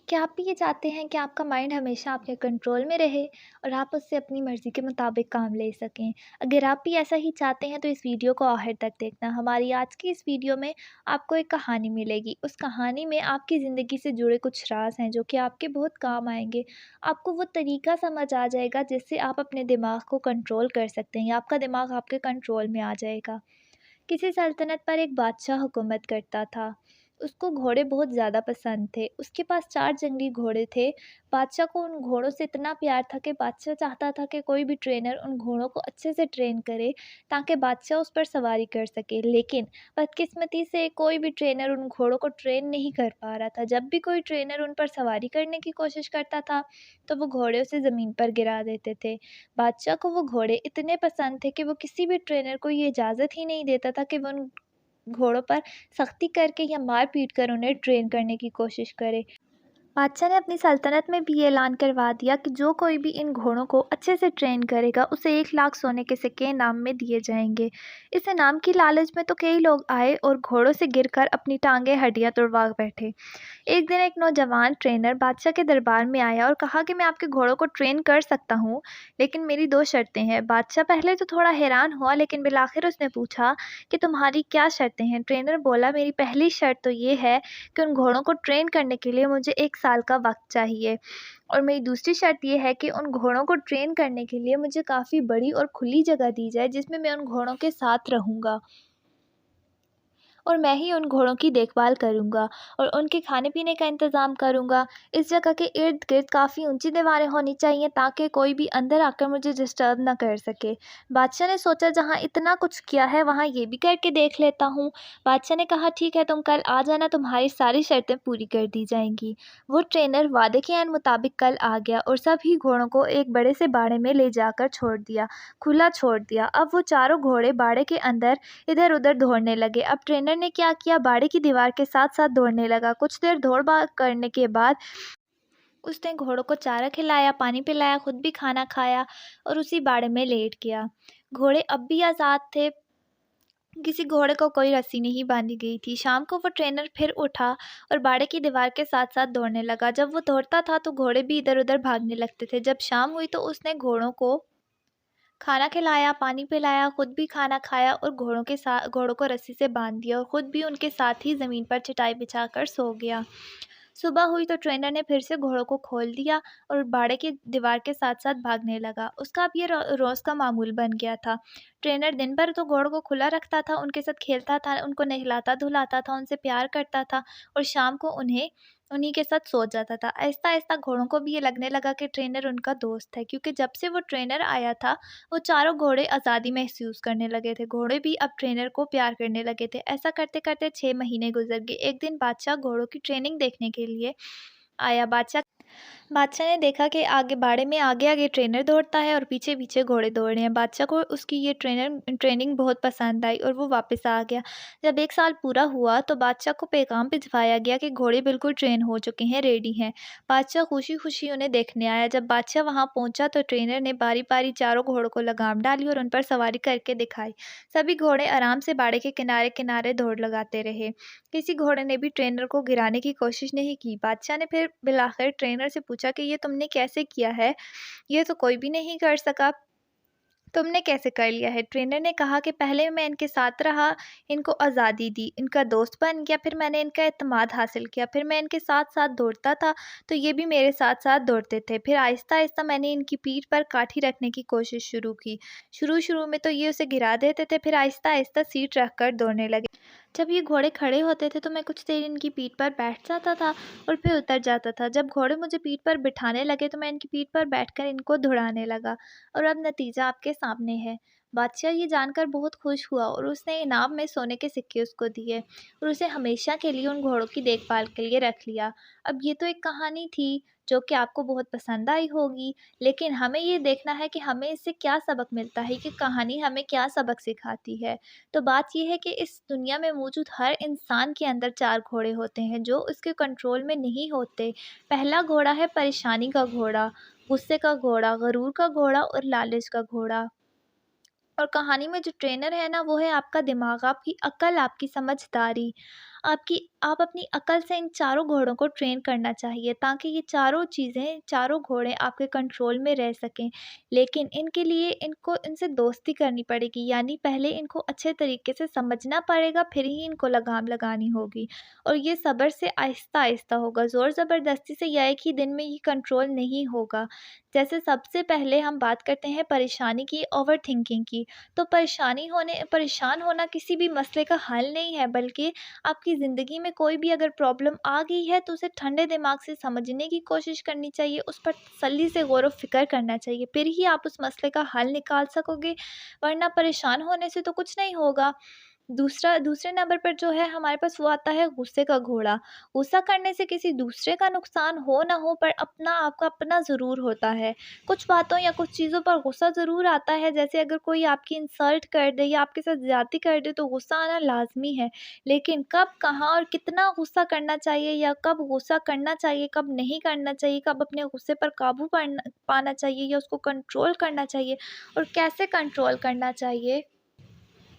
क्या आप भी ये चाहते हैं कि आपका माइंड हमेशा आपके कंट्रोल में रहे और आप उससे अपनी मर्ज़ी के मुताबिक काम ले सकें? अगर आप भी ऐसा ही चाहते हैं तो इस वीडियो को आखिर तक देखना। हमारी आज की इस वीडियो में आपको एक कहानी मिलेगी। उस कहानी में आपकी ज़िंदगी से जुड़े कुछ राज़ हैं जो कि आपके बहुत काम आएँगे। आपको वो तरीका समझ आ जाएगा जिससे आप अपने दिमाग को कंट्रोल कर सकते हैं या आपका दिमाग आपके कंट्रोल में आ जाएगा। किसी सल्तनत पर एक बादशाह हुकूमत करता था। उसको घोड़े बहुत ज़्यादा पसंद थे। उसके पास 4 जंगली घोड़े थे। बादशाह को उन घोड़ों से इतना प्यार था कि बादशाह चाहता था कि कोई भी ट्रेनर उन घोड़ों को अच्छे से ट्रेन करे ताकि बादशाह उस पर सवारी कर सके। लेकिन बदकिस्मती से कोई भी ट्रेनर उन घोड़ों को ट्रेन नहीं कर पा रहा था। जब भी कोई ट्रेनर उन पर सवारी करने की कोशिश करता था, तो वो घोड़े उसे ज़मीन पर गिरा देते थे। बादशाह को वो घोड़े इतने पसंद थे कि वो किसी भी ट्रेनर को ये इजाज़त ही नहीं देता था कि वो उन घोड़ों पर सख्ती करके या मार पीट कर उन्हें ट्रेन करने की कोशिश करे। बादशाह ने अपनी सल्तनत में भी ये ऐलान करवा दिया कि जो कोई भी इन घोड़ों को अच्छे से ट्रेन करेगा उसे 1 लाख सोने के सिक्के इनाम में दिए जाएंगे। इस इनाम की लालच में तो कई लोग आए और घोड़ों से गिरकर अपनी टांगें हड्डियां तोड़वा बैठे। एक दिन एक नौजवान ट्रेनर बादशाह के दरबार में आया और कहा कि मैं आपके घोड़ों को ट्रेन कर सकता हूँ, लेकिन मेरी 2 शर्तें हैं। बादशाह पहले तो थोड़ा हैरान हुआ, लेकिन बिलाखिर उसने पूछा कि तुम्हारी क्या शर्तें हैं? ट्रेनर बोला, मेरी पहली शर्त तो ये है कि उन घोड़ों को ट्रेन करने के लिए मुझे 1 साल का वक्त चाहिए, और मेरी दूसरी शर्त ये है कि उन घोड़ों को ट्रेन करने के लिए मुझे काफ़ी बड़ी और खुली जगह दी जाए जिसमें मैं उन घोड़ों के साथ रहूँगा और मैं ही उन घोड़ों की देखभाल करूँगा और उनके खाने-पीने का इंतज़ाम करूँगा। इस जगह के इर्द-गिर्द काफ़ी ऊँची दीवारें होनी चाहिए ताकि कोई भी अंदर आकर मुझे डिस्टर्ब ना कर सके। बादशाह ने सोचा, जहाँ इतना कुछ किया है वहाँ ये भी करके देख लेता हूँ। बादशाह ने कहा, ठीक है, तुम कल आ जाना, तुम्हारी सारी शर्तें पूरी कर दी जाएँगी। वो ट्रेनर वादे के ऐन मुताबिक कल आ गया और सभी घोड़ों को एक बड़े से बाड़े में ले जाकर छोड़ दिया, खुला छोड़ दिया। अब वो चारों घोड़े बाड़े के अंदर इधर-उधर दौड़ने लगे। अब ट्रेनर ने क्या किया, बाड़े की दीवार के साथ-साथ दौड़ने लगा। कुछ देर दौड़-भाग करने के बाद उसने घोड़ों को चारा खिलाया, पानी पिलाया, खुद भी खाना खाया और उसी बाड़े में लेट गया। घोड़े अब भी आज़ाद थे। किसी घोड़े को कोई रस्सी नहीं बांधी गई थी। शाम को वो ट्रेनर फिर उठा और बाड़े की दीवार के साथ-साथ दौड़ने लगा। जब वो दौड़ता था तो घोड़े भी इधर-उधर भागने लगते थे। जब शाम हुई तो उसने घोड़ों को खाना खिलाया, पानी पिलाया, खुद भी खाना खाया और घोड़ों को रस्सी से बाँध दिया और खुद भी उनके साथ ही ज़मीन पर चटाई बिछाकर सो गया। सुबह हुई तो ट्रेनर ने फिर से घोड़ों को खोल दिया और बाड़े की दीवार के साथ-साथ भागने लगा। उसका अब ये रोज़ का मामूल बन गया था। ट्रेनर दिन भर तो घोड़ों को खुला रखता था, उनके साथ खेलता था, उनको नहलाता-धुलाता था, उनसे प्यार करता था और शाम को उन्हें उन्हीं के साथ सो जाता था। आहिस्ता-आहिस्ता घोड़ों को भी ये लगने लगा कि ट्रेनर उनका दोस्त है, क्योंकि जब से वो ट्रेनर आया था, वो चारों घोड़े आज़ादी महसूस करने लगे थे। घोड़े भी अब ट्रेनर को प्यार करने लगे थे। ऐसा करते-करते 6 महीने गुज़र गए। एक दिन बादशाह घोड़ों की ट्रेनिंग देखने के लिए आया। बादशाह ने देखा कि आगे बाड़े में आगे-आगे ट्रेनर दौड़ता है और पीछे-पीछे घोड़े दौड़ रहे हैं। बादशाह को उसकी ये ट्रेनिंग बहुत पसंद आई और वो वापस आ गया। जब 1 साल पूरा हुआ तो बादशाह को पैगाम भिजवाया गया कि घोड़े बिल्कुल ट्रेन हो चुके हैं, रेडी हैं। बादशाह खुशी-खुशी उन्हें देखने आया। जब बादशाह वहाँ पहुँचा तो ट्रेनर ने बारी-बारी चारों घोड़ों को लगाम डाली और उन पर सवारी करके दिखाई। सभी घोड़े आराम से बाड़े के किनारे-किनारे दौड़ लगाते रहे। किसी घोड़े ने भी ट्रेनर को गिराने की कोशिश नहीं की। बादशाह ने फिर बिलाखिर ट्रेनर से पूछा कि ये तुमने कैसे किया है? ये तो कोई भी नहीं कर सका। तुमने कैसे कर लिया है? ट्रेनर ने कहा कि पहले मैं इनके साथ रहा, इनको आज़ादी दी, इनका दोस्त बन गया, फिर मैंने इनका एतमाद हासिल किया, फिर मैं इनके साथ-साथ दौड़ता था, तो ये भी मेरे साथ-साथ दौड़ते थे। फिर आहिस्ता-आहिस्ता मैंने इनकी पीठ पर काठी रखने की कोशिश शुरू की। शुरू-शुरू में तो ये उसे गिरा देते थे, फिर आहिस्ता-आहिस्ता सीट रखकर दौड़ने लगे। जब ये घोड़े खड़े होते थे तो मैं कुछ देर इनकी पीठ पर बैठ जाता था और फिर उतर जाता था। जब घोड़े मुझे पीठ पर बिठाने लगे तो मैं इनकी पीठ पर बैठकर इनको दौड़ाने लगा और अब नतीजा आपके सामने है। बादशाह ये जानकर बहुत खुश हुआ और उसने इनाम में सोने के सिक्के उसको दिए और उसे हमेशा के लिए उन घोड़ों की देखभाल के लिए रख लिया। अब ये तो एक कहानी थी जो कि आपको बहुत पसंद आई होगी, लेकिन हमें ये देखना है कि हमें इससे क्या सबक मिलता है, कि कहानी हमें क्या सबक सिखाती है। तो बात ये है कि इस दुनिया में मौजूद हर इंसान के अंदर 4 घोड़े होते हैं जो उसके कंट्रोल में नहीं होते। पहला घोड़ा है परेशानी का घोड़ा, गुस्से का घोड़ा, गरूर का घोड़ा और लालच का घोड़ा। और कहानी में जो ट्रेनर है ना, वो है आपका दिमाग, आपकी अक्ल, आपकी समझदारी। आप अपनी अकल से इन चारों घोड़ों को ट्रेन करना चाहिए ताकि ये चारों चीज़ें, चारों घोड़े आपके कंट्रोल में रह सकें। लेकिन इनके लिए इनसे दोस्ती करनी पड़ेगी, यानी पहले इनको अच्छे तरीके से समझना पड़ेगा, फिर ही इनको लगाम लगानी होगी। और ये सब्र से आहिस्ता-आहिस्ता होगा, ज़ोर ज़बरदस्ती से या एक ही दिन में ये कंट्रोल नहीं होगा। जैसे सबसे पहले हम बात करते हैं परेशानी की, ओवरथिंकिंग की। तो परेशान होना किसी भी मसले का हल नहीं है, बल्कि आपकी ज़िंदगी में कोई भी अगर प्रॉब्लम आ गई है तो उसे ठंडे दिमाग से समझने की कोशिश करनी चाहिए, उस पर तसल्ली से गौर व फ़िक्र करना चाहिए, फिर ही आप उस मसले का हल निकाल सकोगे, वरना परेशान होने से तो कुछ नहीं होगा। दूसरे नंबर पर जो है हमारे पास वो आता है गुस्से का घोड़ा। गुस्सा करने से किसी दूसरे का नुकसान हो ना हो, पर आपका अपना ज़रूर होता है। कुछ बातों या कुछ चीज़ों पर गुस्सा ज़रूर आता है, जैसे अगर कोई आपकी इंसल्ट कर दे या आपके साथ ज़्यादती कर दे तो गुस्सा आना लाज़मी है। लेकिन कब, कहाँ और कितना गुस्सा करना चाहिए, या कब गुस्सा करना चाहिए, कब नहीं करना चाहिए, कब अपने गुस्से पर काबू पाना चाहिए या उसको कंट्रोल करना चाहिए और कैसे कंट्रोल करना चाहिए,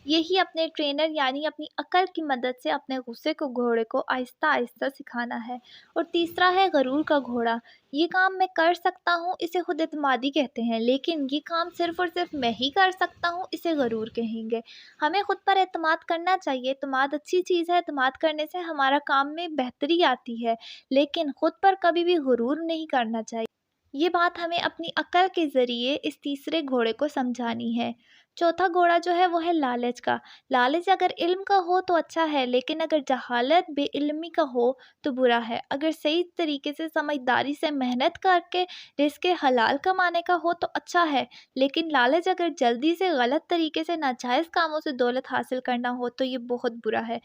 यही अपने ट्रेनर यानी अपनी अकल की मदद से अपने गुस्से को घोड़े को आहिस्ता-आहिस्ता सिखाना है। और तीसरा है गरूर का घोड़ा। ये काम मैं कर सकता हूँ, इसे खुद एतमादी कहते हैं, लेकिन ये काम सिर्फ़ और सिर्फ़ मैं ही कर सकता हूँ, इसे गरूर कहेंगे। हमें खुद पर एतमाद करना चाहिए, एतमाद अच्छी चीज़ है, एतमाद करने से हमारा काम में बेहतरी आती है, लेकिन खुद पर कभी भी गुरूर नहीं करना चाहिए। ये बात हमें अपनी अक्ल के ज़रिए इस तीसरे घोड़े को समझानी है। चौथा घोड़ा जो है वो है लालच का। लालच अगर इल्म का हो तो अच्छा है, लेकिन अगर जहालत बेइल्मी का हो तो बुरा है। अगर सही तरीके से समझदारी से मेहनत करके रिज़्क़ हलाल कमाने का हो तो अच्छा है, लेकिन लालच अगर जल्दी से गलत तरीके से नाजायज़ कामों से दौलत हासिल करना हो तो ये बहुत बुरा है।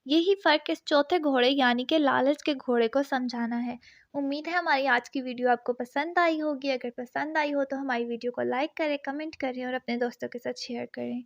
यही फ़र्क इस चौथे घोड़े यानी कि लालच के घोड़े को समझाना है। उम्मीद है हमारी आज की वीडियो आपको पसंद आई होगी। अगर पसंद आई हो तो हमारी वीडियो को लाइक करें, कमेंट करें और अपने दोस्तों के साथ शेयर करें।